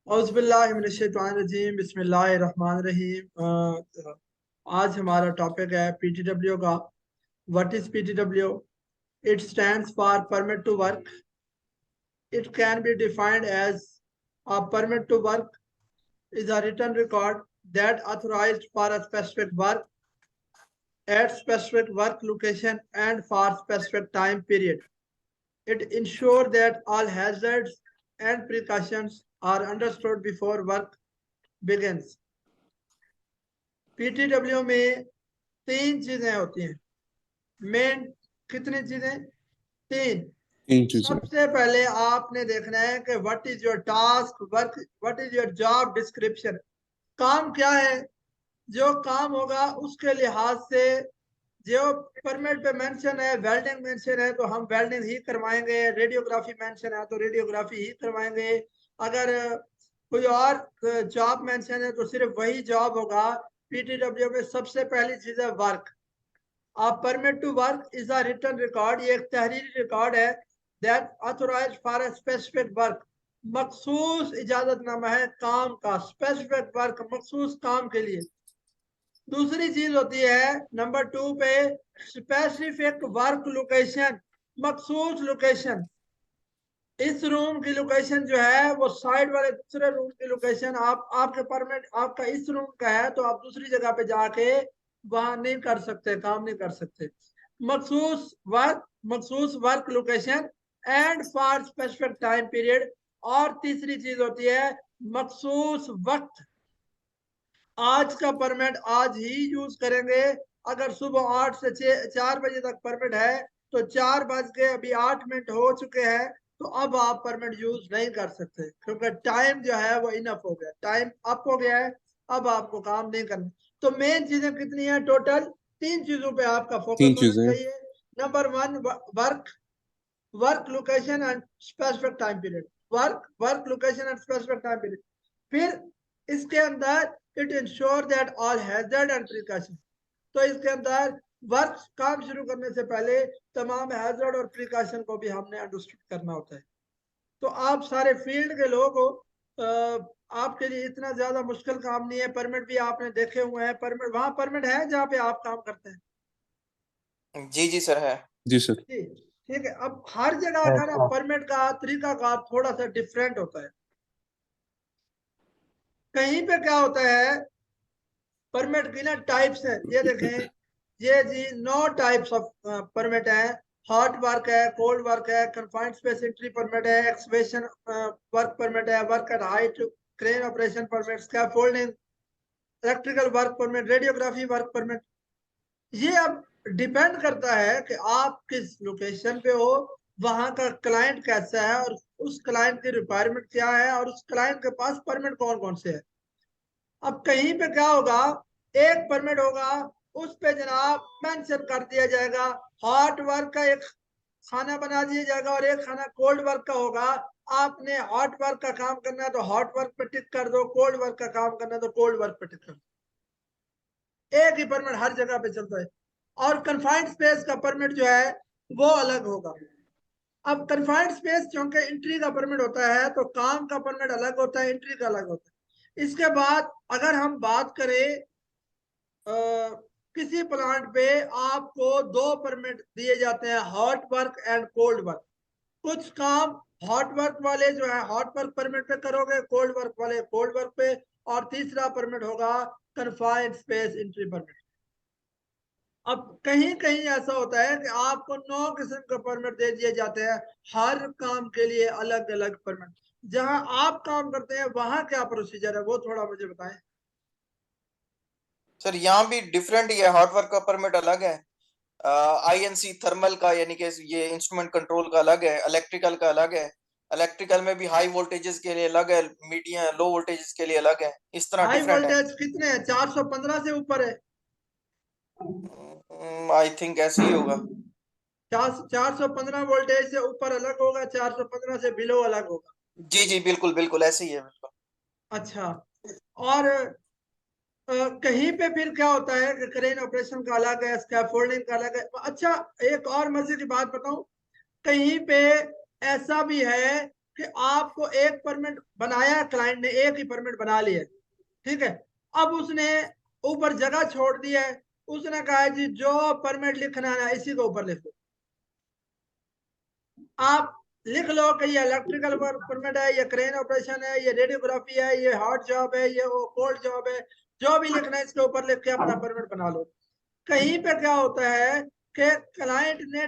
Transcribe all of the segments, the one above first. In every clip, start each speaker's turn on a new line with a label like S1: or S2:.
S1: औज़ुबिल्लाहिमिनश्शैतानिर्रजीम बिस्मिल्लाहिर्रहमानिर्रहीम। आज हमारा टॉपिक है पीटीडब्ल्यू का। What is PTW? It stands for permit to work. It can be defined as a permit to work is a written record that authorized for a specific work at specific work location and for specific time period. It ensures that all hazards and precautions are understood before work begins. PTW में तीन चीजें होती हैं main. कितनी चीजें? तीन।
S2: तीन चीजें।
S1: सबसे पहले आपने देखना है कि what is your task work, what is your job description. काम क्या है? जो काम होगा उसके लिहाज से जो परमिट पे मेंशन है, वेल्डिंग मेंशन है तो हम वेल्डिंग ही करवाएंगे, रेडियोग्राफी मेंशन है तो रेडियोग्राफी ही करवाएंगे। अगर कोई और जॉब मेंशन है तो सिर्फ वही जॉब होगा। पीटीडब्ल्यू में सबसे पहली चीज है वर्क। आप permit to work is a written record, ये एक तहरीरी रिकॉर्ड है that authorized for a specific work. मखसूस इजाजतनामा है काम का, स्पेसिफिक वर्क, मखसूस काम के लिए। दूसरी चीज होती है नंबर 2 पे स्पेसिफिक वर्क लोकेशन, मखसूस लोकेशन। इस रूम की लोकेशन जो है वो साइड वाले दूसरे रूम की लोकेशन, आपके परमिट आपका इस रूम का है तो आप दूसरी जगह पे जाके वहां नहीं कर सकते, काम नहीं कर सकते। मखसूस work location and for specific time period. और तीसरी चीज होती है मखसूस वक्त। आज का परमिट आज ही यूज करेंगे। अगर सुबह 8 से 4 बजे तक परमिट है तो 4:08 हो चुके हैं तो अब आप परमिट यूज नहीं कर सकते क्योंकि टाइम जो है वो इनफ हो गया, टाइम अप हो गया है, अब आपको काम नहीं करना। तो मेन चीजें कितनी है टोटल? तीन चीजों पे आपका
S2: तीन
S1: फोकस होना
S2: चीजें।
S1: चाहिए। Number 1 work location and specific time period. Work location and specific time period. फिर इसके अंदर it ensure that all hazard and precaution. तो इसके अंदर वर्क काम शुरू करने से पहले तमाम हैजर्ड और प्रिकॉशन को भी हमने अंडरस्टूड करना होता है। तो आप सारे फील्ड के लोग हो, आपके लिए इतना ज्यादा मुश्किल काम नहीं है। परमिट भी आपने देखे हुए हैं, परमिट वहां परमिट है जहाँ पे आप काम करते हैं?
S3: जी जी सर है।
S2: जी सर।
S1: जी ठीक है। अब हर जगह का ना परमिट का तरीका का थोड़ा सा डिफरेंट होता है। कहीं पे क्या होता है परमिट की ना टाइप्स है, ये देखें, ये जी 9 टाइप्स ऑफ परमिट है। हॉट वर्क है, कोल्ड वर्क है, कन्फाइंड स्पेस एंट्री परमिट है, एक्सकवेशन वर्क परमिट है, work at height, crane operation permit, scaffolding, electrical work permit, radiography work permit. ये अब डिपेंड करता है कि आप किस लोकेशन पे हो, वहां का क्लाइंट कैसा है और उस क्लाइंट की रिक्वायरमेंट क्या है और उस क्लाइंट के पास परमिट कौन कौन से है। अब कहीं पे क्या होगा, एक परमिट होगा उस पे जनाब मेंशन कर दिया जाएगा हॉट वर्क का एक खाना बना दिया जाएगा और एक खाना कोल्ड वर्क का होगा। आपने हॉट वर्क का काम करना है तो हॉट वर्क पे टिक कर दो, कोल्ड वर्क का काम करना है तो कोल्ड वर्क पे टिक कर दो। एक ही परमिट हर जगह पे चलता है। और कन्फाइंड स्पेस का परमिट जो है वो अलग होगा। अब कन्फाइंड स्पेस क्योंकि एंट्री का परमिट होता है तो काम का परमिट अलग होता है, एंट्री का अलग होता है। इसके बाद अगर हम बात करें किसी प्लांट पे आपको 2 परमिट दिए जाते हैं, hot work and cold work. कुछ काम हॉट वर्क वाले जो है हॉट वर्क परमिट पे करोगे, कोल्ड वर्क वाले कोल्ड वर्क पे। और तीसरा परमिट होगा कन्फाइंड स्पेस एंट्री परमिट। अब कहीं कहीं ऐसा होता है कि आपको 9 किस्म के परमिट दे दिए जाते हैं, हर काम के लिए अलग अलग परमिट। जहां आप काम करते हैं वहां क्या प्रोसीजर है वो थोड़ा मुझे बताएं।
S3: सर यहाँ भी डिफरेंट ही है, हॉट वर्क का परमिट अलग है, आईएनसी थर्मल का यानी कि ये इंस्ट्रूमेंट कंट्रोल का अलग है, इलेक्ट्रिकल का अलग है, इलेक्ट्रिकल में भी हाई वोल्टेजेस के लिए अलग है, मीडियम लो वोल्टेजेस के लिए अलग है, इस तरह
S1: हाई
S3: डिफरेंट है।
S1: वोल्टेज कितने हैं? 415 से ऊपर है?
S3: आई थिंक ऐसे ही होगा।
S1: 415 वोल्टेज से ऊपर अलग होगा, 415 से बिलो अलग होगा।
S3: जी जी बिल्कुल बिल्कुल ऐसे ही है बिल्कुल।
S1: अच्छा। और कहीं पे फिर क्या होता है कि क्रेन ऑपरेशन का अलग है, स्कैफोल्डिंग का अलग है। अच्छा, एक और मजे की बात बताऊं, कहीं पे ऐसा भी है कि आपको एक परमिट बनाया, क्लाइंट ने एक ही परमिट बना लिया, ठीक है। अब उसने ऊपर जगह छोड़ दी है, उसने कहा है जी जो परमिट लिखना है ना इसी के ऊपर लिखो। आप लिख लो कि ये इलेक्ट्रिकल परमिट है, ये क्रेन ऑपरेशन है, ये रेडियोग्राफी है, ये हार्ड जॉब है, ये कोल्ड जॉब है, जो भी लिखना है इसके ऊपर लिख के अपना परमिट बना लो। कहीं पे क्या होता है कि क्लाइंट ने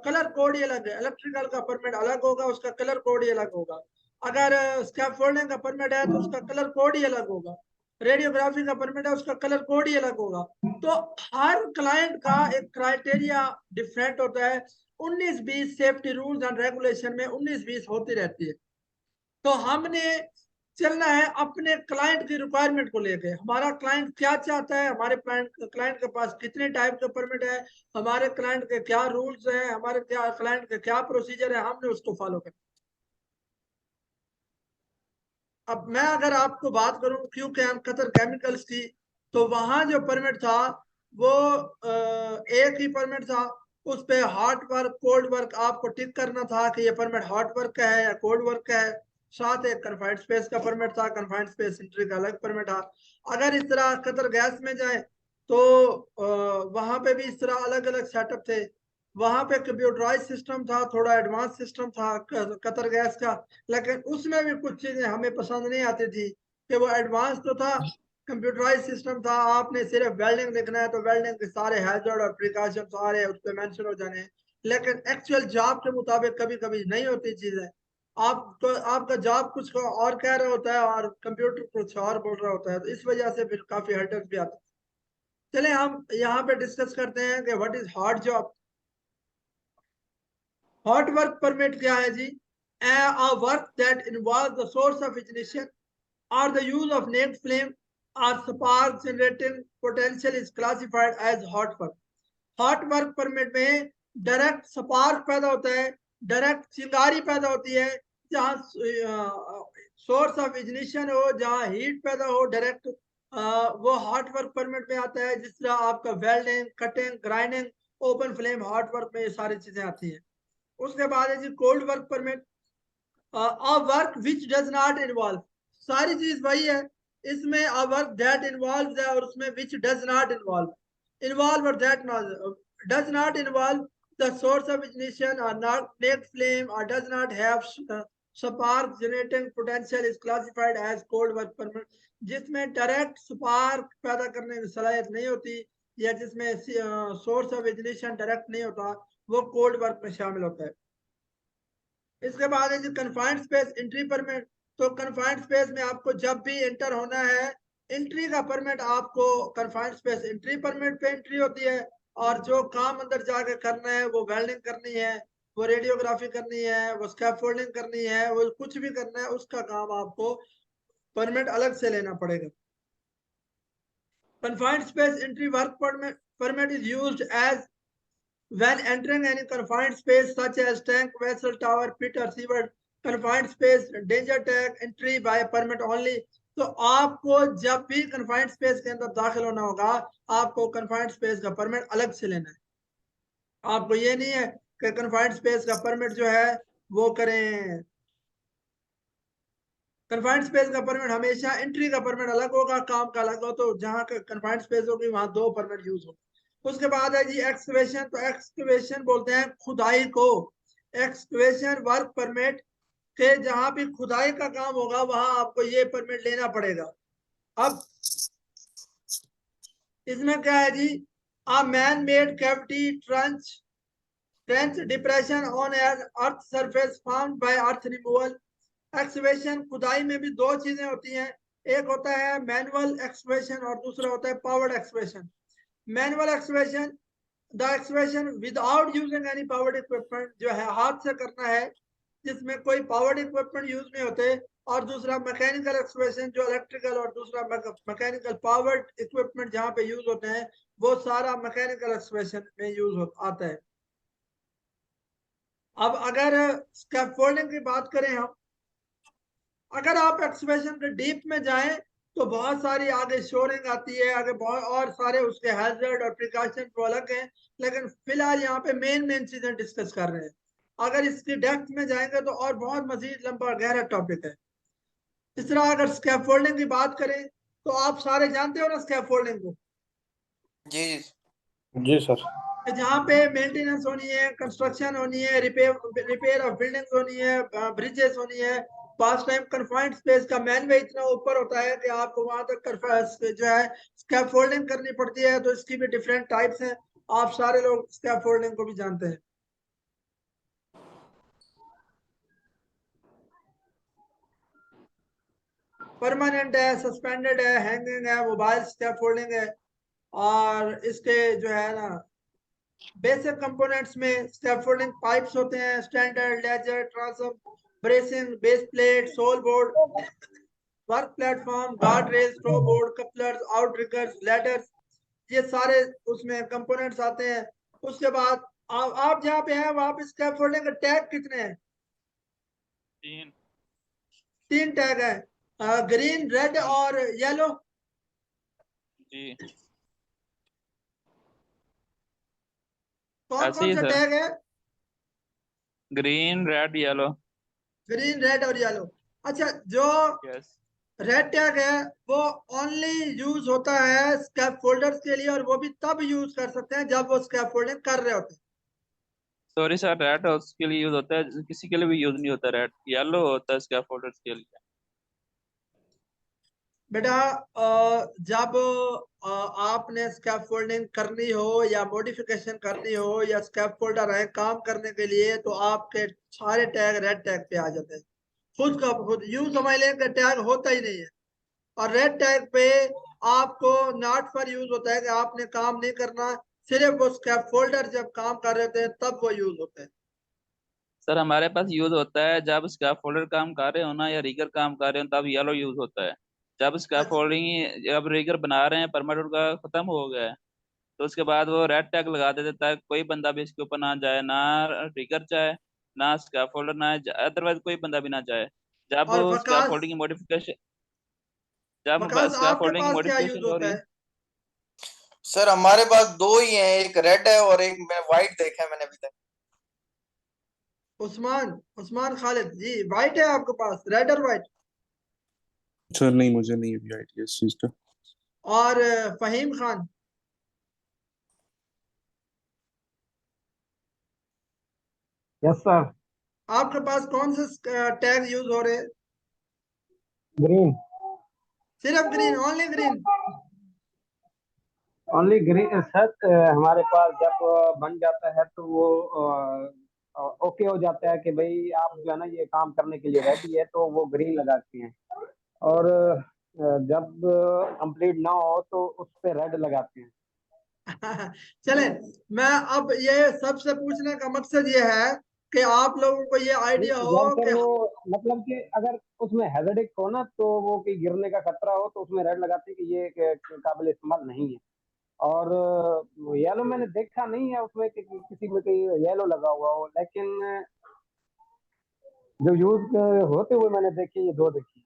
S1: कलर कोड ही अलग है, इलेक्ट्रिकल का परमिट अलग होगा, उसका कलर कोड ही अलग होगा। अगर स्कैफोल्डिंग का परमिट है तो उसका कलर कोड ही अलग होगा, रेडियोग्राफी का परमिट है उसका कलर कोड ही अलग होगा। तो हर क्लाइंट का एक क्राइटेरिया डिफरेंट होता है। 19-20 सेफ्टी रूल्स एंड रेगुलेशन में 19-20 होती रहती है। तो हमने चलना है अपने क्लाइंट की रिक्वायरमेंट को लेके, हमारा क्लाइंट क्या चाहता है, हमारे क्लाइंट के पास कितने टाइप के परमिट है, हमारे क्लाइंट के क्या रूल्स हैं, हमारे क्या क्लाइंट के क्या प्रोसीजर है, हमने उसको फॉलो करना। अब मैं अगर आपको बात करूं क्योंकि हम कतर केमिकल्स की, तो वहां जो परमिट था वो एक ही परमिट था, उस पे हॉट वर्क कोल्ड वर्क आपको टिक करना था कि ये परमिट हॉट वर्क का है या कोल्ड वर्क का है। साथ एक कन्फाइंड स्पेस का परमिट था, कन्फाइंड स्पेस एंट्री का अलग परमिट था। अगर इस तरह कतर गैस में जाए तो वहां पे भी इस तरह अलग अलग सेटअप थे। वहां पे कंप्यूटराइज सिस्टम था, थोड़ा एडवांस सिस्टम था कतर गैस का, लेकिन उसमें भी कुछ चीजें हमें पसंद नहीं आती थी कि वो एडवांस तो था, कंप्यूटराइज सिस्टम था, आपने सिर्फ वेल्डिंग लिखना है तो वेल्डिंग के सारे हैजर्ड और प्रिकॉशन सारे उस पर मेंशन हो जाने हैं। लेकिन एक्चुअल जॉब के मुताबिक कभी कभी नहीं होती चीजें, आपको आपका जॉब कुछ और कह रहा होता है और कंप्यूटर कुछ और बोल रहा होता है, तो इस वजह से फिर काफी हर्डल्स भी आते हैं। चले हम यहाँ पे डिस्कस करते हैं कि what is hard job. Hot work permit क्या है जी? A work that involves the source of ignition or the use of naked flame or spark generating potential is classified as hot work. Hot work permit में direct spark पैदा होता है, direct चिंगारी पैदा होती है, जहाँ सोर्स ऑफ इग्निशन हो, जहाँ हीट पैदा हो डायरेक्ट, वो हॉट वर्क परमिट में आता है। जिस तरह आपका welding, cutting, grinding, open flame hot work में ये सारी चीजें आती हैं। उसके बाद है जी cold work permit, work which does not involve, सारी चीज वही है, इसमें अ वर्क दैट इन्वॉल्व है और उसमें विच डज नॉट इन्वॉल्व और that does not involve the source of ignition और नॉट नेक फ्लेम और does not have spark generating potential is classified as cold work permit. जिसमें direct spark पैदा करने की सलाहियत नहीं होती या जिसमें सोर्स ऑफ इग्निशन डायरेक्ट नहीं होता, वो कोल्ड वर्क में शामिल होता है। इसके बाद है कन्फाइंड स्पेस एंट्री परमिट। तो कन्फाइंड स्पेस में आपको जब भी एंटर होना है, एंट्री का परमिट आपको कन्फाइंड स्पेस एंट्री परमिट पे एंट्री होती है, और जो काम अंदर जाके करना है, वो वेल्डिंग करनी है, वो रेडियोग्राफी करनी है, वो स्कैफोल्डिंग करनी है, वो कुछ भी करना है, उसका काम आपको परमिट अलग से लेना पड़ेगा। Confined space entry work permit is used as when entering any confined space such as tank, vessel, tower, pit or sewer. Confined space danger tag entry by permit only. तो आपको जब भी confined space के अंदर दाखिल होना होगा, आपको confined space का परमिट अलग से लेना है। आपको ये नहीं है कि confined space का परमिट जो है वो करें, confined space का परमिट हमेशा एंट्री का परमिट अलग होगा, काम का अलग हो, तो जहाँ confined space होगी वहां दो परमिट यूज होगा। उसके बाद है जी एक्सकवेशन। तो एक्सकवेशन बोलते हैं खुदाई को, एक्सकवेशन वर्क परमिट के जहां भी खुदाई का काम होगा वहां आपको ये परमिट लेना पड़ेगा। अब इसमें क्या है जी? A man made cavity trench depression on an earth surface found by earth removal. Excavation खुदाई में भी दो चीजें होती हैं, एक होता है मैनुअल एक्सकवेशन और दूसरा होता है powered excavation. Manual excavation, the excavation without using any powered equipment, जो है हाथ से करना है, जिसमें कोई पावर्ड इक्विपमेंट यूज नहीं होते। और दूसरा मैकेनिकल एक्सकवेशन जो इलेक्ट्रिकल, और दूसरा मैकेनिकल पावर्ड इक्विपमेंट जहाँ पे यूज होते हैं वो सारा मैकेनिकल एक्सकवेशन में यूज आता है। अब अगर स्कैफोल्डिंग की बात करें हम, अगर आप एक्सकवेशन के डीप में जाएं तो बहुत सारी आगे शोरिंग आती है, आगे बहुत और सारे उसके हैजर्ड और प्रिकॉशन तो अलग हैं, लेकिन फिलहाल यहाँ पे मेन चीजें डिस्कस कर रहे हैं। अगर इसकी डेप्थ में जाएंगे तो और बहुत मजीद लंबा गहरा टॉपिक है। इस तरह अगर स्कैफोल्डिंग की बात करें तो आप सारे जानते हो ना स्कैफोल्डिंग को,
S3: जी
S2: जी सर।
S1: कि जहाँ पे मेंटेनेंस होनी है, कंस्ट्रक्शन होनी है, रिपेयर ऑफ बिल्डिंग्स होनी है, ब्रिजेस होनी है। पास टाइम कन्फाइंड स्पेस का मैनवे इतना ऊपर होता है कि आपको वहां तक जो है स्कैफोल्डिंग करनी पड़ती है। तो इसकी भी डिफरेंट टाइप्स हैं, आप सारे लोग स्कैफोल्डिंग को भी जानते हैं। परमानेंट है, सस्पेंडेड है, हैंगिंग है, मोबाइल स्कैफोल्डिंग है। और इसके जो है ना बेसिक कंपोनेंट्स में स्कैफोल्डिंग पाइप्स होते हैं, standard, ledger, transom, bracing, base plate, sole board, work platform, guard rail, straw board, couplers, outriggers, ladders, ये सारे उसमें कंपोनेंट्स आते हैं। उसके बाद आप जहाँ पे हैं वहां पे स्कैफोल्डिंग के टैग कितने हैं?
S4: 3।
S1: 3 टैग है, ग्रीन, रेड और येलो।
S4: जी
S1: कौन
S4: ऐसे
S1: कौन
S4: ही
S1: से
S4: सर,
S1: टैग है?
S4: Green, red, yellow.
S1: Green, red और येलो। अच्छा, जो
S4: यस
S1: रेड टैग है वो ओनली यूज होता है स्कैप फोल्डर्स के लिए, और वो भी तब यूज कर सकते हैं जब वो स्कैप फोल्डिंग कर रहे होते हैं।
S4: सॉरी सर, रेड उसके लिए यूज होता है, किसी के लिए भी यूज नहीं होता। रेड येलो होता है स्कैफोल्डर्स के लिए।
S1: बेटा जब आपने स्कैप फोल्डिंग करनी हो या मॉडिफिकेशन करनी हो या स्कैप फोल्डर है काम करने के लिए, तो आपके सारे टैग रेड टैग पे आ जाते हैं। खुद का खुद यूं समझ लें कि टैग होता ही नहीं है। और रेड टैग पे आपको नॉट फॉर यूज होता है कि आपने काम नहीं करना, सिर्फ वो स्कैप फोल्डर जब काम कर रहे होते हैं तब वो यूज होते हैं।
S4: सर हमारे पास यूज होता है जब स्कैफोल्डर काम कर रहे हो ना, या रिगर काम कर रहे हो, तब येलो यूज होता है। जब
S1: अच्छा,
S4: स्कैफोल्डिंग, जब रिगर बना रहे हैं, परमानेंट का खत्म हो गया है, तो उसके बाद वो रेड टैग लगा देते ताकि कोई बंदा भी इसके ऊपर ना जाए, ना रिगर जाए, ना स्कैफोल्डर ना, अदरवाइज कोई बंदा भी ना जाए। जब
S1: और वकास,
S4: स्कैफोल्डिंग की मॉडिफिकेशन, जब
S1: वकास आपके
S4: स्कैफोल्डिंग की
S1: पास क्या यूज
S4: मॉडिफिकेशन हो
S1: होता
S4: रही।
S1: है?
S3: सर, हमारे पास दो ही हैं, एक रेड है और एक मैं व्हाइट देखा है मैंने अभी तक।
S1: उस्मान, उस्मान खालिद जी, व्हाइट है आपके पास, रेड और व्हाइट?
S2: सर नहीं, मुझे नहीं अभी आइडिया इस चीज का।
S1: और फहीम खान,
S5: यस सर।
S1: आपके पास कौन से टैग यूज हो रहे हैं?
S5: ग्रीन,
S1: सिर्फ green, only green?
S5: Only green sir. हमारे पास जब बन जाता है तो वो ओके हो जाता है कि भाई आप जो है ना ये काम करने के लिए रेडी है, तो वो ग्रीन लगाते हैं। और जब कंप्लीट ना हो तो उस पे रेड लगाते हैं।
S1: चले, मैं अब ये सबसे पूछने का मकसद ये है कि आप लोगों को ये आइडिया हो
S5: जब सर
S1: कि
S5: वो मतलब कि अगर उसमें हैजर्डिक हो ना, तो वो कि गिरने का खतरा हो, तो उसमें रेड लगाते हैं कि ये काबिल इस्तेमाल नहीं है। और येलो मैंने देखा नहीं है उसमें कि किसी में कहीं येलो लगा हुआ हो, लेकिन जो यूज होते हुए मैंने देखे, ये दो देखी।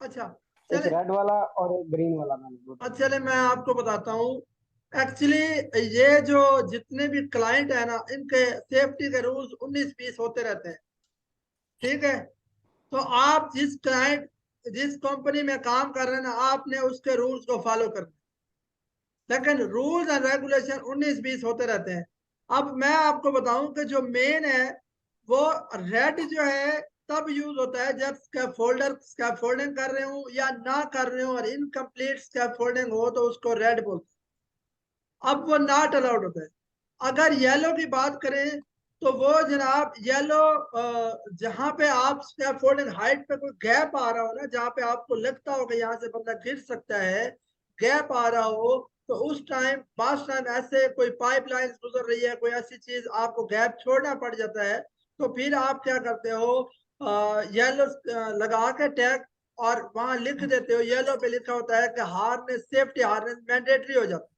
S1: अच्छा
S5: एक
S1: चले,
S5: रेड वाला और एक ग्रीन वाला मैंने दो
S1: अच्छा
S5: देखा।
S1: चले मैं आपको बताता हूँ। एक्चुअली ये जो जितने भी क्लाइंट है ना, इनके सेफ्टी के रूल्स 19-20 होते रहते हैं। ठीक है, तो आप जिस कंपनी में काम कर रहे हैं ना, आपने उसके रूल्स को फॉलो करना। लेकिन रूल्स एंड रेगुलेशन 19-20 होते रहते हैं। अब मैं आपको बताऊं कि जो मेन है वो रेड जो है तब यूज होता है जब स्कैफोल्डिंग कर रहे हो या ना कर रहे हो, और इनकम्प्लीट स्कैफोल्डिंग हो तो उसको रेड बोलते हैं। अब वो नॉट अलाउड होता है। अगर येलो की बात करें तो वो जनाब येलो, जहां पे आप स्कैफोल्डिंग हाइट पे कोई गैप आ रहा हो ना, जहां पे आपको लगता हो कि यहाँ से बंदा गिर सकता है, गैप आ रहा हो, तो उस टाइम पास टाइम ऐसे कोई पाइपलाइन गुजर रही है, कोई ऐसी चीज आपको गैप छोड़ना पड़ जाता है, तो फिर आप क्या करते हो, येलो लगा के टैग, और वहां लिख देते हो, येलो पे लिखा होता है कि हार्नेस, सेफ्टी हार्नेस मैंडेटरी हो जाता है।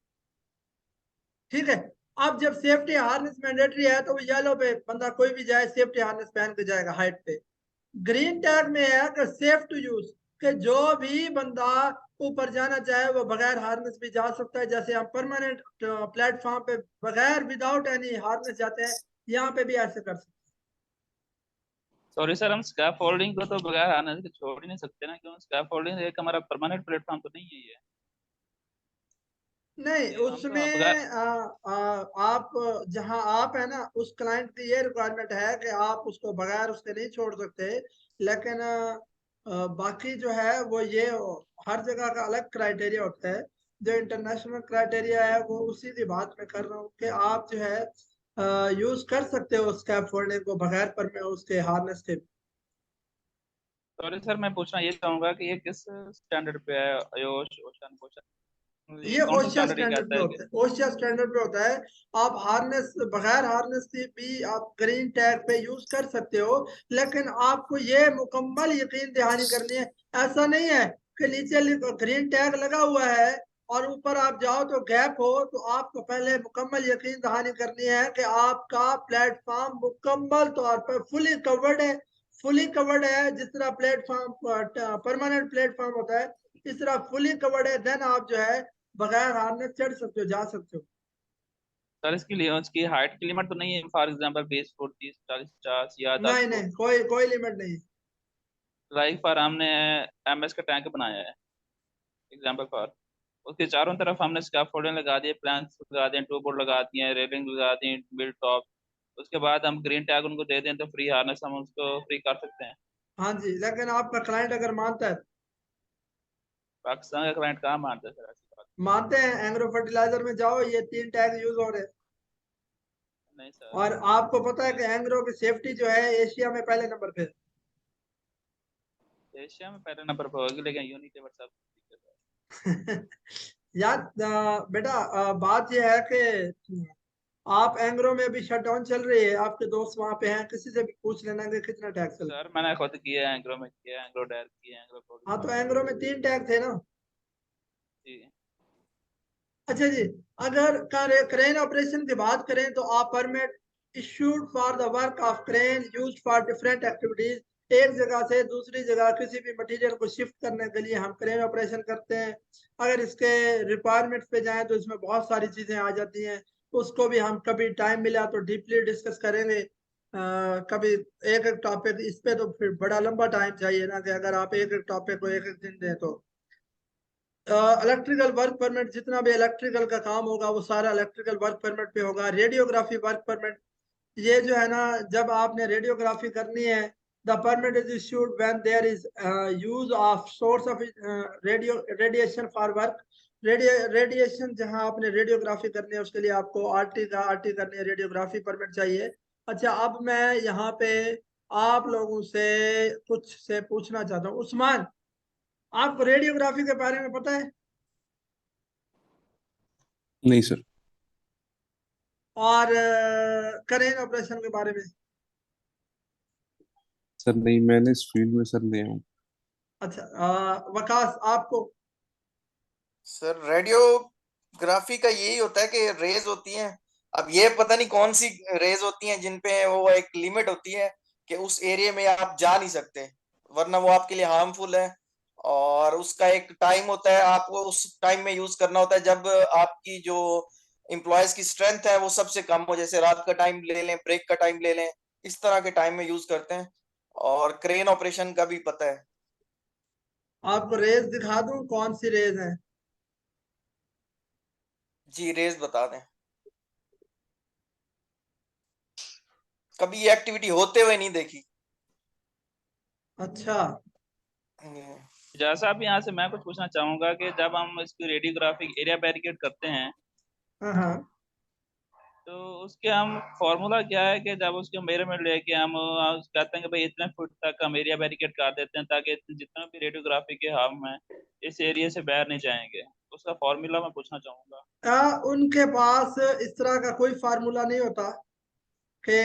S1: ठीक है, अब जब सेफ्टी हार्नेस मैंडेटरी है तो येलो पे बंदा कोई भी जाए सेफ्टी हार्नेस पहन के जाएगा हाइट पे। ग्रीन टैग में है कि सेफ टू यूज, कि जो भी बंदा ऊपर जाना चाहे वो बगैर हार्नेस भी जा सकता है। जैसे हम परमानेंट प्लेटफॉर्म पे बगैर विदाउट एनी हार्नेस जाते हैं, यहाँ पे भी ऐसे कर सकते हैं।
S4: सॉरी सर, हम स्कैफोल्डिंग को तो बगैर हार्नेस के छोड़ ही नहीं सकते ना, क्यों? स्कैफोल्डिंग एक हमारा परमानेंट प्लेटफॉर्म तो नहीं है ये।
S1: नहीं,
S4: हम तो
S1: उसमें
S4: बगैर
S1: आप जहां आप है ना, उस क्लाइंट की ये रिक्वायरमेंट है कि आप उसको बगैर उसके नहीं छोड़ सकते। लेकिन बाकी जो है वो ये हर जगह का अलग क्राइटेरिया होता है। जो इंटरनेशनल क्राइटेरिया है वो उसी की बात मैं कर रहा हूँ कि आप जो है यूज कर सकते हो स्कैफोल्डिंग को बगैर पर में उसके हार्नेस के।
S4: सॉरी सर, मैं पूछना ये चाहूंगा कि ये किस स्टैंडर्ड पे है? आयोश, ओशन, ये
S1: ये
S4: कौन सा
S1: ओशिया
S4: स्टैंडर्ड ये
S1: स्टैंडर्ड
S4: कहता
S1: पे
S4: है
S1: होता है, ओशिया स्टैंडर्ड पे होता है। आप हार्नेस बगैर हार्नेस के भी आप ग्रीन टैग पे यूज कर सकते हो, लेकिन आपको ये मुकम्मल यकीन दहानी करनी है। ऐसा नहीं है कि नीचे ग्रीन टैग लगा हुआ है और ऊपर आप जाओ तो गैप हो। तो आपको पहले मुकम्मल यकीन दहानी करनी है कि आपका प्लेटफॉर्म मुकम्मल तौर पर फुली कवर्ड है। फुली कवर्ड है, जिस तरह प्लेटफॉर्म परमानेंट प्लेटफॉर्म होता है इस तरह फुली कवर्ड है। देन आप जो है बगैर हार्नेस चढ़ सकते हो, जा सकते हो।
S4: सर इसकी उसकी हाइट की लिमिट तो नहीं है? फॉर एग्जांपल 20 फुट, 30, 40, 50 या 10
S1: नहीं
S4: फुट?
S1: नहीं, कोई लिमिट नहीं।
S4: लाइक फॉर हमने एमएस का टैंक बनाया है, एग्जांपल फॉर, उसके चारों तरफ हमने स्कैफोल्डिंग लगा दिए, प्लैंक्स लगा दिए, टू बोर्ड लगा दिए, रेलिंग लगा दी, बिल्ड टॉप। उसके बाद हम ग्रीन टैग उनको दे दें तो फ्री हार्नेस हम उसको फ्री कर सकते हैं।
S1: हाँ जी, लेकिन आपका क्लाइंट अगर मानता है,
S4: पाकिस्तान का क्लाइंट कहाँ मानता है सर ऐसी बात?
S1: मानते हैं, एग्रो फर्टिलाइजर में जाओ ये 3 टैग यूज हो रहे हैं।
S4: नहीं सर।
S1: और आपको पता है कि एंग्रो की सेफ्टी जो है एशिया में पहले नंबर पे है।
S4: एशिया में पहले नंबर पर होगी, लेकिन यूनिलेवर सब ठीक है सर।
S1: यार बेटा, बात यह है कि आप एंग्रो में अभी शटडाउन चल रही है, आपके दोस्त वहां पे हैं, किसी से भी पूछ लेना कि कितना टैग चल रहा
S4: सर मैंने खुद किया है, एंग्रो में किया है, एंग्रो डायर किया है, एंग्रो
S1: है। हाँ, तो
S4: प्रोडक्ट
S1: एंग्रो में 3 टैग थे ना।
S4: जी।
S1: अच्छा जी, अगर क्रेन ऑपरेशन की बात करें तो आप permit issued for the work of crane used for different activities. एक जगह से दूसरी जगह किसी भी मटेरियल को शिफ्ट करने के लिए हम क्रेन ऑपरेशन करते हैं। अगर इसके रिक्वायरमेंट्स पे जाएं तो इसमें बहुत सारी चीजें आ जाती हैं। उसको भी हम कभी टाइम मिला तो डीपली डिस्कस करेंगे। कभी एक एक टॉपिक इस पे तो फिर बड़ा लंबा टाइम चाहिए ना, कि अगर आप एक एक टॉपिक को एक एक दिन दें तो। इलेक्ट्रिकल वर्क परमिट, जितना भी इलेक्ट्रिकल का काम होगा वो सारा इलेक्ट्रिकल वर्क परमिट पे होगा। रेडियोग्राफी वर्क परमिट, ये जो है ना, जब आपने रेडियोग्राफी करनी है, the permit is issued when there is use of source of radiation for work. Radiation जहां आपने रेडियोग्राफी करनी है उसके लिए आपको आरटी करनी है, रेडियोग्राफी परमिट चाहिए। अच्छा, अब मैं यहाँ पे आप लोगों से कुछ से पूछना चाहता हूँ। उस्मान, आपको रेडियोग्राफी के बारे में पता है?
S2: नहीं सर।
S1: और करेन ऑपरेशन के बारे में?
S2: सर नहीं, मैंने इस फील्ड में सर नया हूँ।
S1: अच्छा, वकास आपको?
S3: सर रेडियोग्राफी का यही होता है कि रेज होती हैं। अब ये पता नहीं कौन सी रेज होती हैं जिन पे वो एक लिमिट होती है कि उस एरिया में आप जा नहीं सकते, वरना वो आपके लिए हार्मफुल है। और उसका एक टाइम होता है, आपको उस टाइम में यूज करना होता है जब आपकी जो एम्प्लॉयज की स्ट्रेंथ है वो सबसे कम हो। जैसे रात का टाइम ले लें, ब्रेक का टाइम ले लें, इस तरह के टाइम में यूज करते हैं। और क्रेन ऑपरेशन का भी पता है।
S1: आपको रेस दिखा दूं कौन सी रेस है?
S3: जी रेज बता दें। कभी ये एक्टिविटी होते हुए नहीं देखी।
S1: अच्छा।
S3: हम्म।
S4: जैसा अब यहाँ से मैं कुछ पूछना चाहूंगा कि जब हम इसकी रेडियोग्राफिक एरिया बैरिकेड करते हैं
S1: हाँ हाँ।
S4: तो उसके हम फॉर्मूला क्या है कि जब उसके मेजरमेंट लेके हम कहते हैं कि भाई इतने फुट तक हम एरिया बैरिकेड कर देते हैं ताकि जितना भी रेडियोग्राफी के हम हैं इस एरिया से बाहर नहीं जाएंगे, उसका फॉर्मूला मैं पूछना चाहूंगा।
S1: उनके पास इस तरह का कोई फार्मूला नहीं होता कि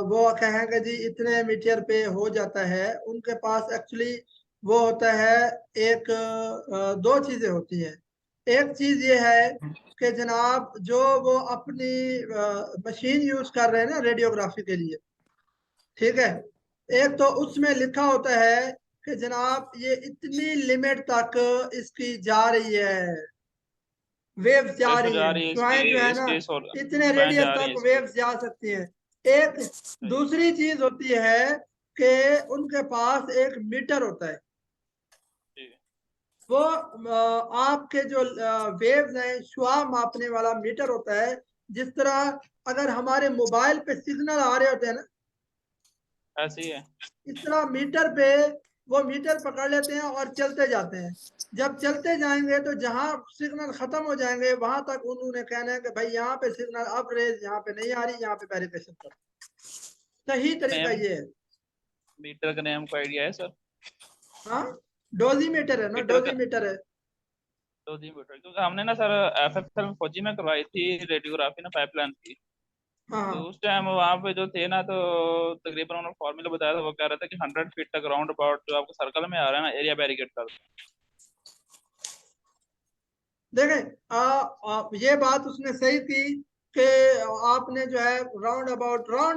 S1: वो कहेंगे जी इतने मीटर पे हो जाता है। उनके पास एक्चुअली वो होता है, एक दो चीजें होती हैं। एक चीज ये है कि जनाब जो वो अपनी मशीन यूज कर रहे हैं ना रेडियोग्राफी के लिए, ठीक है, एक तो उसमें लिखा होता है कि जनाब ये इतनी लिमिट तक इसकी जा रही है, वेव्स जा
S4: वेस्ट
S1: रही
S4: जा
S1: हैं,
S4: रही है
S1: शुआएं जो है ना,
S4: इसकी
S1: इतने
S4: शुआएं
S1: रेडियस
S4: जा रही है
S1: तक
S4: इसकी।
S1: वेव्स जा सकती हैं। एक
S4: सही।
S1: दूसरी चीज होती है कि उनके पास एक मीटर होता है,
S4: जी।
S1: वो आपके जो वेव्स हैं शुआ मापने वाला मीटर होता है। जिस तरह अगर हमारे मोबाइल पे सिग्नल आ रहे होते हैं ना,
S4: ऐसे ही है।
S1: इस तरह मीटर पे वो मीटर पकड़ लेते हैं और चलते जाते हैं। जब चलते जाएंगे तो जहां सिग्नल खत्म हो जाएंगे वहां तक उन्होंने कहना है कि भाई यहाँ पे सिग्नल अब रेज यहाँ पे नहीं आ रही, यहाँ पे वेरिफिकेशन करो। सही तरीका
S4: नेम
S1: ये है।
S4: मीटर का नेम का आइडिया है सर?
S1: हाँ, डोजीमीटर है ना,
S4: मीटर का
S1: डोजीमीटर है।
S4: तो जी मीटर, क्योंकि हमने ना सर एफएफएल में फौजी में करवाई थी रेडियोग्राफी ना पाइपलाइन की।
S1: हाँ
S4: तो
S1: हाँ,
S4: उस टाइम वहाँ पे जो थे ना, तो तकरीबन उन्होंने फॉर्मूला बताया था। वो कह रहा था कि 100 फीट तक राउंड अबाउट जो आपको सर्कल में आ रहा है ना, एरिया बैरिकेड कर दो।
S1: देखें ये बात उसने सही की कि आपने जो है राउंड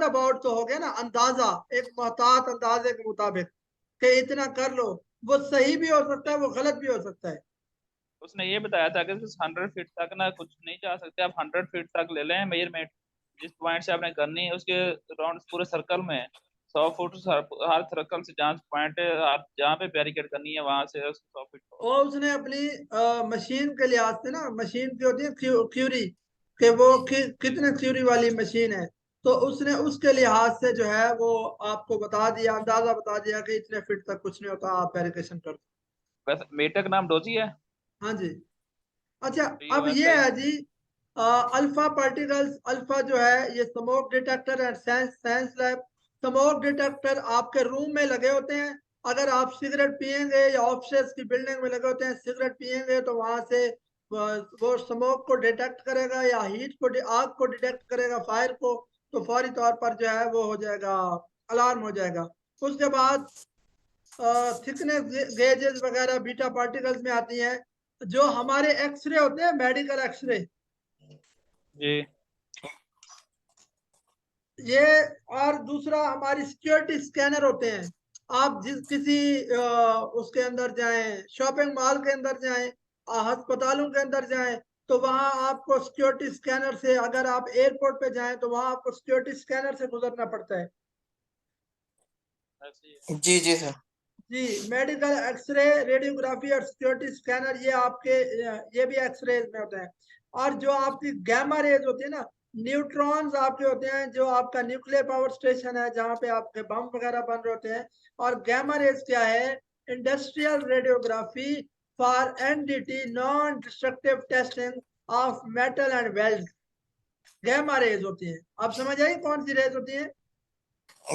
S1: अबाउट तो हो गया ना, अंदाजा एक मोहतात अंदाजे के मुताबिक कि इतना कर लो। वो सही भी हो सकता है, वो गलत भी हो सकता है।
S4: उसने ये बताया था कि 100 फीट तक ना कुछ नहीं जा सकते, आप 100 फीट तक ले लें मेजरमेंट। जिस पॉइंट से आपने करनी है उसके राउंड पूरे सर्कल में 100 फुट हर सर्कल से जहाँ पॉइंट है, आप जहाँ पे बैरिकेड करनी है वहां से 100 फीट हो।
S1: और उसने अपनी मशीन के लिहाज से ना, मशीन की होती है क्यूरी कि वो कितने क्यूरी वाली मशीन है, तो उसने उसके लिहाज से जो है वो आपको बता दिया, अंदाजा बता दिया कि इतने फीट तक कुछ नहीं होता, आप वेरिफिकेशन कर दो।
S4: वैसे मीटर का नाम डोजी है।
S1: हाँ जी। अच्छा, अब
S4: DOS
S1: ये
S4: है।
S1: है जी अल्फा पार्टिकल्स। अल्फा जो है ये smoke detector and science lab. Smoke detector आपके रूम में लगे होते हैं। अगर आप सिगरेट पिएंगे या ऑफिस की बिल्डिंग में लगे होते हैं, सिगरेट पिएंगे तो वहां से वो स्मोक को डिटेक्ट करेगा या हीट को आग को डिटेक्ट करेगा, फायर को। तो फौरी तौर पर जो है वो हो जाएगा, अलार्म हो जाएगा। उसके बाद थिकनेस गेजेस वगैरह बीटा पार्टिकल्स में आती हैं, जो हमारे एक्सरे होते हैं, मेडिकल एक्सरे।
S4: जी।
S1: ये और दूसरा हमारी सिक्योरिटी स्कैनर होते हैं। आप जिस किसी उसके अंदर जाएं, शॉपिंग मॉल के अंदर जाएं, अस्पतालों के अंदर जाएं, तो वहां आपको सिक्योरिटी स्कैनर से, अगर आप एयरपोर्ट पे जाएं तो वहां आपको सिक्योरिटी स्कैनर से गुजरना पड़ता है।
S4: ऐसे ही है।
S3: जी जी सर।
S1: जी, मेडिकल एक्सरे, रेडियोग्राफी और सिक्योरिटी स्कैनर ये आपके ये भी एक्सरे में होते हैं। और जो आपकी गैमा रेज होती है ना, न्यूट्रॉन्स आपके होते हैं, जो आपका न्यूक्लियर पावर स्टेशन है जहाँ पे आपके बम वगैरह बन रहे होते हैं। और गैमा रेज क्या है? Industrial radiography for NDT, non destructive testing of metal and weld. Gamma rays होती है। आप समझ आइए कौन सी रेज होती है?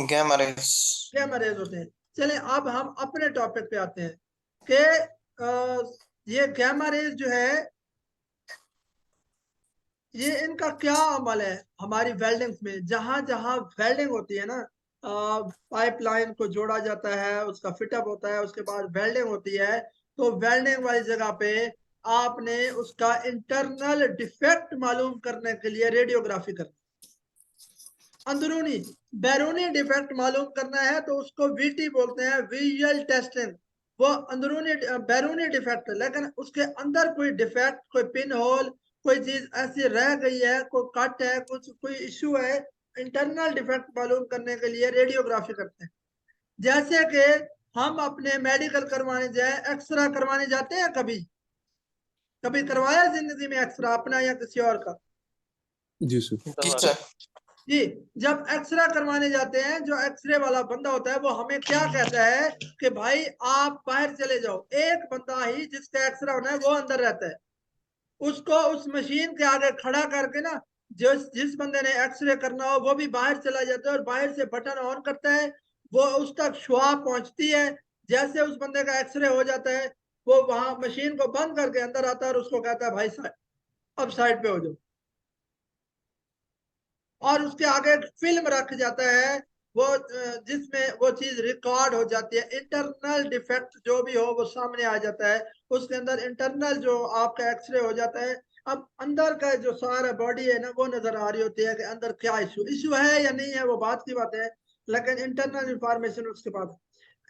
S3: Gamma race.
S1: गैमा रेज होते हैं। चलिए अब हम अपने टॉपिक पे आते हैं कि ये गैमा रेज जो है, ये इनका क्या अमल है हमारी वेल्डिंग्स में। जहां जहां वेल्डिंग होती है ना, पाइपलाइन को जोड़ा जाता है, उसका फिटअप होता है, उसके बाद वेल्डिंग होती है, तो वेल्डिंग वाली जगह पे आपने उसका इंटरनल डिफेक्ट मालूम करने के लिए रेडियोग्राफी करनी। अंदरूनी बैरूनी डिफेक्ट मालूम करना है तो उसको वीटी बोलते हैं, विजुअल टेस्टिंग। वो अंदरूनी बैरूनी डिफेक्ट है, लेकिन उसके अंदर कोई डिफेक्ट, कोई पिन होल, कोई चीज ऐसी रह गई है, कोई कट है, कुछ कोई इश्यू है, इंटरनल डिफेक्ट मालूम करने के लिए रेडियोग्राफी करते हैं। जैसे कि हम अपने मेडिकल करवाने जाए, एक्सरा करवाने जाते हैं, कभी कभी करवाया जिंदगी में एक्सरा अपना या किसी और का?
S2: जी सर।
S3: जी
S4: दफा।
S3: सर।
S1: जी, जब एक्सरे करवाने जाते हैं, जो एक्सरे वाला बंदा होता है वो हमें क्या कहता है कि भाई आप बाहर चले जाओ। एक बंदा ही जिसका एक्सरे होना है वो अंदर रहता है। उसको उस मशीन के आगे खड़ा करके ना, जिस बंदे ने एक्सरे करना हो वो भी बाहर चला जाता है और बाहर से बटन ऑन करता है। वो उस तक शुआ पहुंचती है। जैसे उस बंदे का एक्सरे हो जाता है, वो वहां मशीन को बंद करके अंदर आता है और उसको कहता है भाई अब साइड पे हो जाओ। और उसके आगे एक फिल्म रख जाता है, वो जिसमें वो चीज रिकॉर्ड हो जाती है। इंटरनल डिफेक्ट जो भी हो वो सामने आ जाता है। उसके अंदर इंटरनल जो आपका एक्सरे हो जाता है। अब अंदर का जो सारा बॉडी है ना, वो नजर आ रही होती है कि अंदर क्या इशू है या नहीं है, वो बात की बात है, लेकिन इंटरनल इंफॉर्मेशन उसके पास।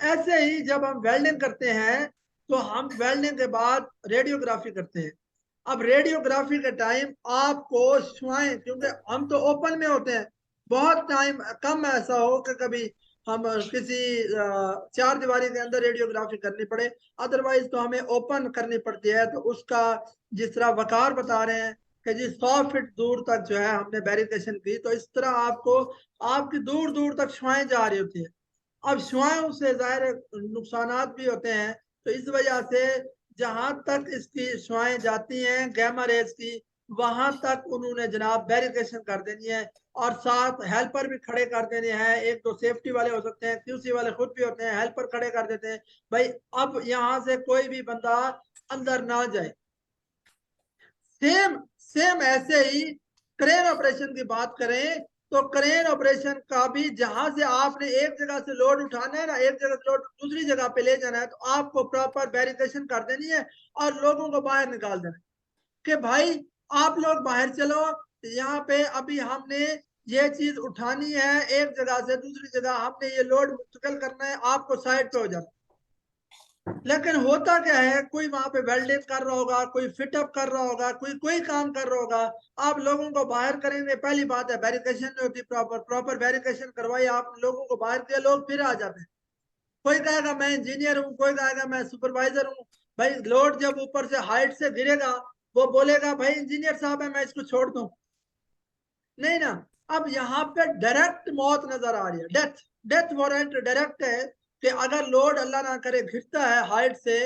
S1: ऐसे ही जब हम वेल्डिंग करते हैं तो हम वेल्डिंग के बाद रेडियोग्राफी करते हैं। अब रेडियोग्राफी के टाइम आपको शुआएं, क्योंकि हम तो ओपन में होते हैं, बहुत टाइम कम ऐसा हो कि कभी हम किसी चार दीवारी के अंदर रेडियोग्राफी करनी पड़े, अदरवाइज तो हमें ओपन करनी पड़ती है। तो उसका जिस तरह वकार बता रहे हैं कि जी 100 फीट दूर तक जो है हमने बैरिकेशन की, तो इस तरह आपको आपकी दूर दूर तक शुआएं जा रही होती है। अब शुआओं से जाहिर नुकसानात भी होते हैं, तो इस वजह से जहां तक इसकी शुआएं जाती हैं गैमा रेज की, वहां तक उन्होंने जनाब बैरिकेशन कर देनी है, और साथ हेल्पर भी खड़े कर देने हैं। एक तो सेफ्टी वाले हो सकते हैं, क्यूसी वाले खुद भी होते हैं, हेल्पर खड़े कर देते हैं भाई अब यहाँ से कोई भी बंदा अंदर ना जाए। सेम सेम ऐसे ही क्रेन ऑपरेशन की बात करें तो क्रेन ऑपरेशन का भी जहां से आपने एक जगह से लोड उठाना है ना, एक जगह से लोड दूसरी जगह पे ले जाना है, तो आपको प्रॉपर बैरिकेशन कर देनी है और लोगों को बाहर निकाल देना है कि भाई आप लोग बाहर चलो, यहाँ पे अभी हमने ये चीज उठानी है एक जगह से दूसरी जगह, हमने ये लोड मुंतकिल करना है, आपको साइड पे हो जाना। लेकिन होता क्या है, कोई वहां पे वेल्डिंग कर रहा होगा, कोई फिटअप कर रहा होगा, कोई कोई काम कर रहा होगा, आप लोगों को बाहर करेंगे। पहली बात है बैरिकेशन नहीं होती प्रॉपर बैरिकेशन करवाई आप लोगों को बाहर किया, लोग फिर आ जाते हैं। कोई कहेगा मैं इंजीनियर हूँ, कोई कहेगा मैं सुपरवाइजर हूँ। भाई लोड जब ऊपर से हाइट से गिरेगा, वो बोलेगा भाई इंजीनियर साहब है मैं इसको छोड़ दूं, नहीं ना। अब यहाँ पे डायरेक्ट मौत नजर आ रही है, डेथ डेथ वारंट डायरेक्ट है कि अगर लोड अल्लाह ना करे गिरता है हाइट से,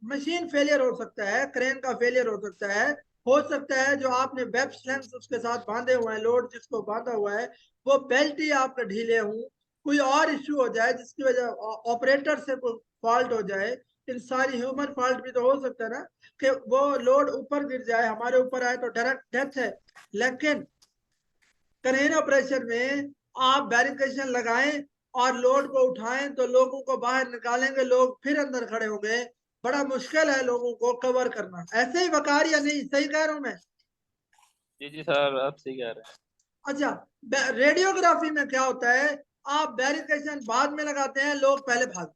S1: मशीन फेलियर हो सकता है, क्रेन का फेलियर हो सकता है जो आपने वेब स्लैंग्स उसके साथ बांधे हुए हैं, लोड जिसको बांधा हुआ है वो बेल्ट ही आपके ढीले हों, कोई और इश्यू हो जाए जिसकी वजह ऑपरेटर से कोई फॉल्ट हो जाए, इन सारी ह्यूमन फॉल्ट भी तो हो सकता है ना, कि वो लोड ऊपर गिर जाए हमारे ऊपर आए तो डायरेक्ट डेथ है। लेकिन क्रेन ऑपरेशन में आप बैरिकेशन लगाएं और लोड को उठाएं तो लोगों को बाहर निकालेंगे, लोग फिर अंदर खड़े होंगे, बड़ा मुश्किल है लोगों को कवर करना। ऐसे ही वकार या नहीं, सही कह रहा हूं मैं?
S4: जी जी सर, आप सही कह रहे हैं।
S1: अच्छा, रेडियोग्राफी में क्या होता है, आप बैरिकेशन बाद में लगाते हैं, लोग पहले भाग।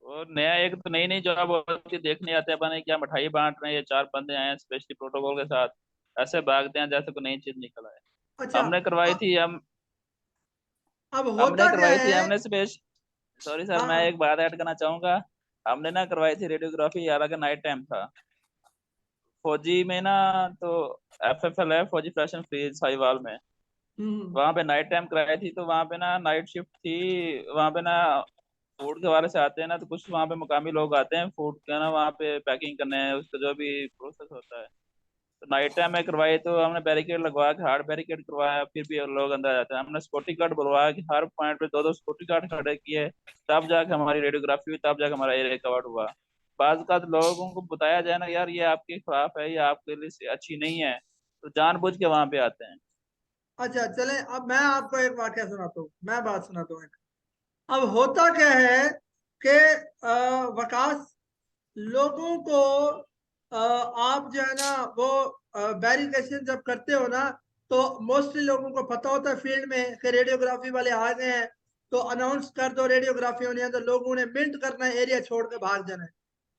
S4: और नया एक तो नई नई जॉब होती है, देखने आते हैं अपने क्या मिठाई बांट रहे हैं, ये चार बंदे आए हैं स्पेशली प्रोटोकॉल के साथ, ऐसे भागते हैं जैसे कोई नई चीज निकल आए।
S1: अच्छा,
S4: हमने करवाई
S1: अ-
S4: थी हम
S1: अब
S4: हमने
S1: होता क्या
S4: करवाई थी
S1: है।
S4: हमने स्पेश सॉरी सर, मैं
S1: हाँ।
S4: एक बात ऐड करना चाहूंगा। हमने ना करवाई थी रेडियोग्राफी, यार अगर नाइट टाइम था फौजी में ना, तो FFL है फौजी फ्लैश एंड फ्रीज साहिवाल में,
S1: हम्म।
S4: वहां पे नाइट टाइम कराई थी। तो वहां पे ना नाइट शिफ्ट थी, वहां पे ना फूड के वाले से आते हैं ना, तो कुछ वहाँ पे मुकामी लोग आते हैं फूड का ना वहाँ पे पैकिंग करने, उसका जो भी प्रोसेस होता है। तो नाइट टाइम में करवाई तो हमने बैरिकेड लगवाया कि हार्ड बैरिकेड करवाया, फिर भी लोग अंदर आ जाते हैं। हमने सिक्योरिटी गार्ड बुलवाया कि हर पॉइंट पे दो दो सिक्योरिटी गार्ड खड़े किए, तब जाके हमारी रेडियोग्राफी हुई, तब जाके हमारा एरिया कवर्ड हुआ। बाज का लोगों को बताया जाए ना यार ये आपके खिलाफ है, ये आपके लिए अच्छी नहीं है, तो जानबूझ के वहां पे आते हैं।
S1: अच्छा चलें, अब मैं आपको एक वाकया सुनाता हूँ, मैं बात सुनाता हूँ एक। अब होता क्या है कि वकास लोगों को आप जो है ना वो बैरिकेशन जब करते हो ना, तो मोस्टली लोगों को पता होता है फील्ड में कि रेडियोग्राफी वाले आ गए हैं, तो अनाउंस कर दो रेडियोग्राफी होनी है, तो लोगों ने मिंट करना है, एरिया छोड़ के भाग जाना है।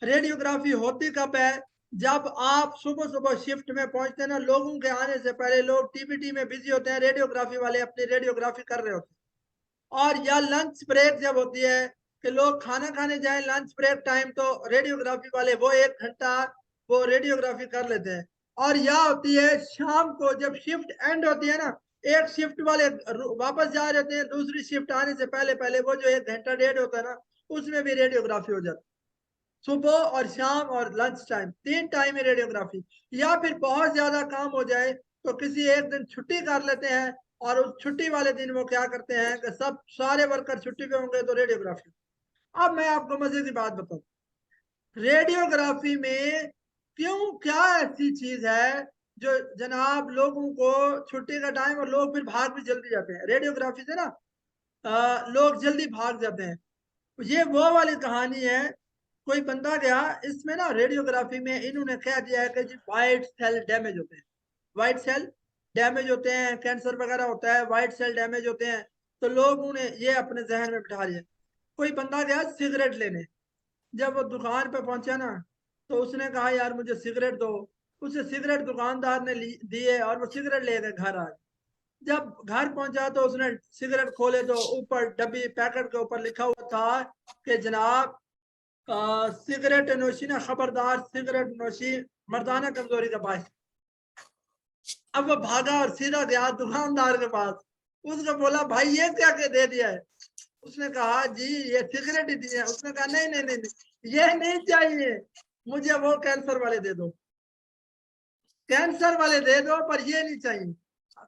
S1: रेडियोग्राफी होती कब है, जब आप सुबह सुबह शिफ्ट में पहुंचते हैं ना, लोगों के आने से पहले लोग टीपीटी में बिजी होते हैं, रेडियोग्राफी वाले अपनी रेडियोग्राफी कर रहे होते हैं। और या लंच ब्रेक जब होती है कि लोग खाना खाने जाए लंच ब्रेक टाइम, तो रेडियोग्राफी वाले वो 1 घंटा वो रेडियोग्राफी कर लेते हैं। और या होती है शाम को जब शिफ्ट एंड होती है ना, एक शिफ्ट वाले वापस जा रहे हैं, दूसरी शिफ्ट आने से पहले पहले वो जो 1 घंटा डेढ़ होता है ना, उसमें भी रेडियोग्राफी हो जाती है। सुबह और शाम और लंच टाइम 3 टाइम है रेडियोग्राफी। या फिर बहुत ज्यादा काम हो जाए तो किसी एक दिन छुट्टी कर लेते हैं, और उस छुट्टी वाले दिन वो क्या करते हैं कि सब सारे वर्कर छुट्टी पे होंगे तो रेडियोग्राफी। अब मैं आपको मजे की बात बताऊं, रेडियोग्राफी में क्यों क्या ऐसी चीज है जो जनाब लोगों को छुट्टी का टाइम, और लोग फिर भाग भी जल्दी जाते हैं रेडियोग्राफी से ना, लोग जल्दी भाग जाते हैं। ये वो वाली कहानी है, कोई बंदा गया इसमें ना रेडियोग्राफी में इन्होंने कह दिया है कि जी वाइट सेल डैमेज होते हैं, वाइट सेल डैमेज होते हैं, कैंसर वगैरह होता है, वाइट सेल डैमेज होते हैं। तो लोगों ने ये अपने जहन में बिठा लिया। कोई बंदा गया सिगरेट लेने, जब वो दुकान पे पहुंचा ना, तो उसने कहा यार मुझे सिगरेट दो, उसे सिगरेट दुकानदार ने दिए और वो सिगरेट लेकर घर आ गया। जब घर पहुंचा तो उसने सिगरेट खोले तो ऊपर डब्बी पैकेट के ऊपर लिखा हुआ था कि जनाब सिगरेट नोशी ना खबरदार, सिगरेट नोशी मर्दाना कमजोरी का बायस। अब वो भागा और सीधा गया दुकानदार के पास, उसको बोला भाई ये क्या के दे दिया है? उसने कहा जी ये सिगरेट ही दी है। उसने कहा नहीं नहीं नहीं, नहीं ये नहीं चाहिए मुझे, वो कैंसर वाले दे दो, कैंसर वाले दे दो पर ये नहीं चाहिए।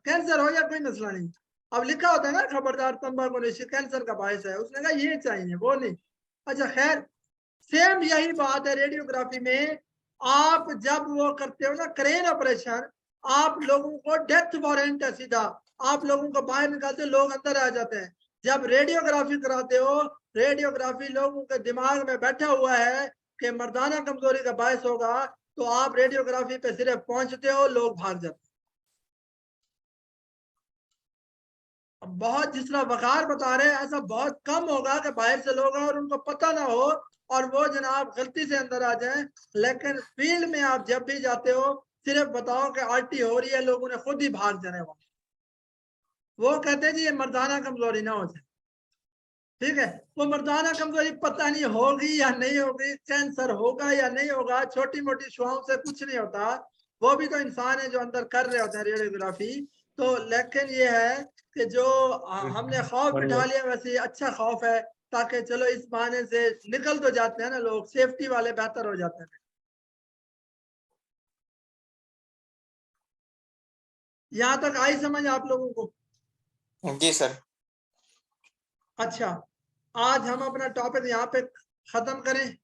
S1: कैंसर हो या कोई मसला नहीं, अब लिखा होता है ना खबरदार तंबाकू नोशी कैंसर का बायस है, उसने कहा ये चाहिए वो नहीं। अच्छा खैर, सेम यही बात है रेडियोग्राफी में। आप जब वो करते हो ना क्रेन ऑपरेशन, आप लोगों को डेथ वारंट है सीधा, आप लोगों को बाहर निकालते हो, लोग अंदर आ जाते हैं। जब रेडियोग्राफी कराते हो, रेडियोग्राफी लोगों के दिमाग में बैठा हुआ है कि मर्दाना कमजोरी का बायस होगा, तो आप रेडियोग्राफी पे सिर्फ पहुंचते हो, लोग भाग जाते हैं। बहुत जिस तरह वकार बता रहे हैं, ऐसा बहुत कम होगा कि बाहर से लोग आए और उनको पता ना हो और वो जनाब गलती से अंदर आ जाएं। लेकिन फील्ड में आप जब भी जाते हो, सिर्फ बताओ कि आरटी हो रही है, लोगों ने खुद ही भाग जाने वाला। वो कहते हैं जी ये मर्दाना कमजोरी ना हो जाए, ठीक है, वो मर्दाना कमजोरी पता नहीं होगी या नहीं होगी, कैंसर होगा या नहीं होगा, छोटी मोटी शुआओं से कुछ नहीं होता, वो भी तो इंसान है जो अंदर कर रहे होते हैं रेडियोग्राफी। तो लेकिन ये है कि जो हमने खौफ बिठा लिया, वैसे अच्छा खौफ है, ताकि चलो इस बहाने से निकल तो जाते हैं ना लोग, सेफ्टी वाले बेहतर हो जाते हैं। यहाँ तक आई समझ आप लोगों को?
S3: जी सर।
S1: अच्छा, आज हम अपना टॉपिक यहाँ पे खत्म करें।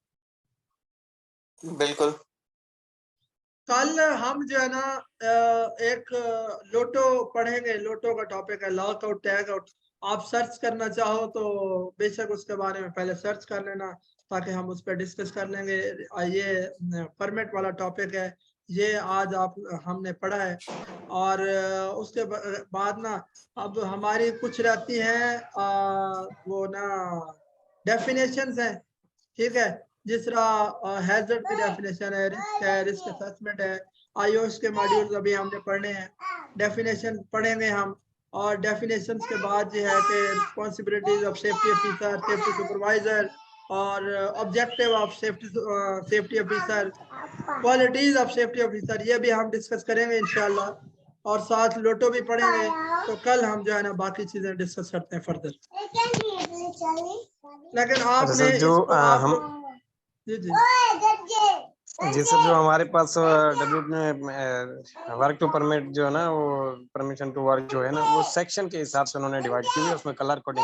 S3: बिल्कुल।
S1: कल हम जो है ना एक लोटो पढ़ेंगे, लोटो का टॉपिक है लॉकआउट टैग आउट। आप सर्च करना चाहो तो बेशक उसके बारे में पहले सर्च कर लेना, ताकि हम उस पर डिस्कस कर लेंगे। ये परमिट वाला टॉपिक है, ये आज आप हमने पढ़ा है। और उसके बाद ना अब हमारी कुछ रहती हैं वो ना डेफिनेशंस हैं, ठीक है, जिस तरह हैजर्ड की डेफिनेशन है, रिस्क असेसमेंट है, आईओएस के मॉड्यूल्स अभी हमने पढ़ने हैं, डेफिनेशन पढ़ेंगे हम। और डेफिनेशंस के बाद जो है कि responsibilities of safety officer, safety supervisor, और objective of safety officer, qualities of safety officer, ये भी हम डिस्कस करेंगे इंशाल्लाह। और साथ लोटो भी पढ़ेंगे। तो कल हम जो है ना बाकी चीजें डिस्कस करते हैं फर्दर। लेकिन आपने
S5: सर जो
S1: इसको आप
S5: हम
S1: जी जी
S5: जी सर, जो हमारे पास डब्ल्यू में वर्क टू परमिट जो है ना, वो परमिशन टू वर्क जो है ना, वो सेक्शन के हिसाब से उन्होंने डिवाइड की हुई है, उसमें कलर कोडिंग